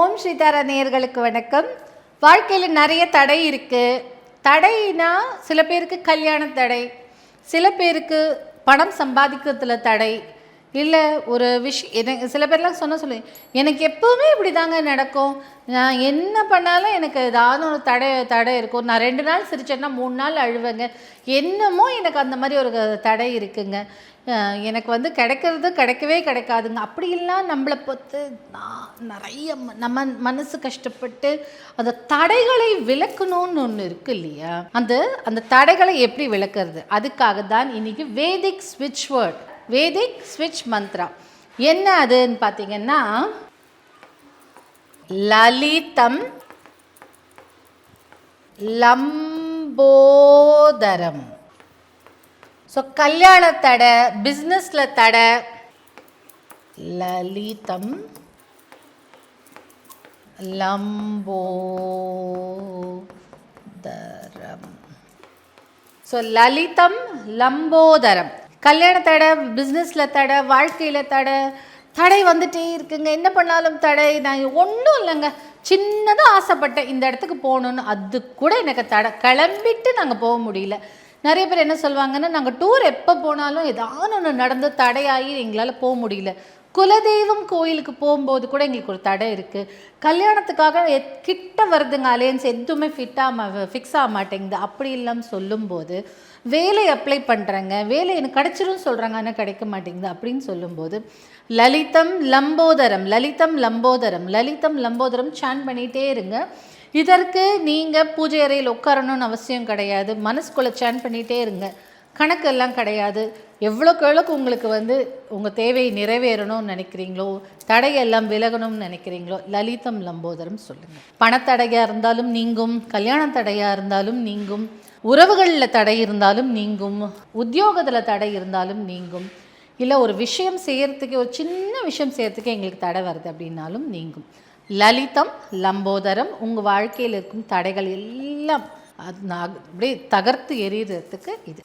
ஓம் ஸ்ரீதாரா நேயர்களுக்கு வணக்கம். வாழ்க்கையில் நிறைய தடை இருக்குது. தடைனா சில பேருக்கு கல்யாண தடை, சில பேருக்கு பணம் சம்பாதிக்கிறதுல தடை, இல்லை ஒரு எனக்கு சில பேர்லாம் சொல்லி எனக்கு எப்போவுமே இப்படி தாங்க நடக்கும், நான் என்ன பண்ணாலும் எனக்கு ஏதாவது ஒரு தடை இருக்கும், நான் 2 நாள் சிரிச்சேன்னா 3 நாள் அழுவேங்க, என்னமோ எனக்கு அந்த மாதிரி ஒரு தடை இருக்குங்க, எனக்கு கிடைக்கவே கிடைக்காதுங்க. அப்படிலாம் நம்மளை பார்த்து நிறைய நம்ம மனசு கஷ்டப்பட்டு அந்த தடைகளை விளக்கணும்னு ஒன்று இருக்குது இல்லையா, அந்த தடைகளை எப்படி விளக்குறது, அதுக்காக தான் இன்னைக்கு வேதிக் ஸ்விட்ச் வேர்ட், வேதிக் ஸ்விட்ச் மந்த்ரா. என்ன அதுன்னு பார்த்தீங்கன்னா, லலிதம் லம்போதரம். ஸோ கல்யாண தடை, பிஸ்னஸில் தடை, லலிதம் லம்போதரம். ஸோ லலிதம் லம்போதரம். கல்யாண தடை, பிஸ்னஸில் தடை, வாழ்க்கையில் தடை வந்துட்டே இருக்குங்க. என்ன பண்ணாலும் தடை. நான் ஒன்றும் இல்லைங்க, சின்னதாக ஆசைப்பட்டேன் இந்த இடத்துக்கு போகணுன்னு, அது கூட எனக்கு தடை, கிளம்பிட்டு நாங்கள் போக முடியல. நிறைய பேர் என்ன சொல்லுவாங்கன்னா, நாங்கள் டூர் எப்போ போனாலும் ஏதாவது ஒன்று நடந்து தடையாகி எங்களால் போக முடியல. குலதெய்வம் கோயிலுக்கு போகும்போது கூட எங்களுக்கு ஒரு தடை இருக்குது. கல்யாணத்துக்காக கிட்ட வருதுங்க அலையன்ஸ், எதுவுமே ஃபிக்ஸ் ஆக மாட்டேங்குது. அப்படி இல்லாமல் சொல்லும்போது, வேலை அப்ளை பண்ணுறாங்க, வேலை எனக்கு கிடச்சிரும் சொல்கிறாங்க, ஆனால் கிடைக்க மாட்டேங்குது அப்படின்னு சொல்லும்போது, லலிதம் லம்போதரம் லலிதம் லம்போதரம் லலிதம் லம்போதரம் சான் பண்ணிகிட்டே இருங்க. இதற்கு நீங்கள் பூஜை அறையில் உட்காரணும்னு அவசியம் கிடையாது. மனசுக்குள்ளே சான் பண்ணிகிட்டே இருங்க. கணக்கெல்லாம் கிடையாது. எவ்வளோக்கு உங்களுக்கு உங்கள் தேவை நிறைவேறணும்னு நினைக்கிறீங்களோ, தடையெல்லாம் விலகணும்னு நினைக்கிறீங்களோ, லலிதம் லம்போதரம் சொல்லுங்கள். பணத்தடையாக இருந்தாலும் நீங்கும், கல்யாண தடையாக இருந்தாலும் நீங்கும், உறவுகளில் தடை இருந்தாலும் நீங்கும், உத்தியோகத்தில் தடை இருந்தாலும் நீங்கும், இல்லை ஒரு விஷயம் செய்கிறதுக்கு, ஒரு சின்ன விஷயம் செய்கிறதுக்கு எங்களுக்கு தடை வருது அப்படின்னாலும் நீங்கும். லலிதம் லம்போதரம். உங்கள் வாழ்க்கையில் இருக்கும் தடைகள் எல்லாம் அப்படியே தகர்த்து எறிகிறதுக்கு இது.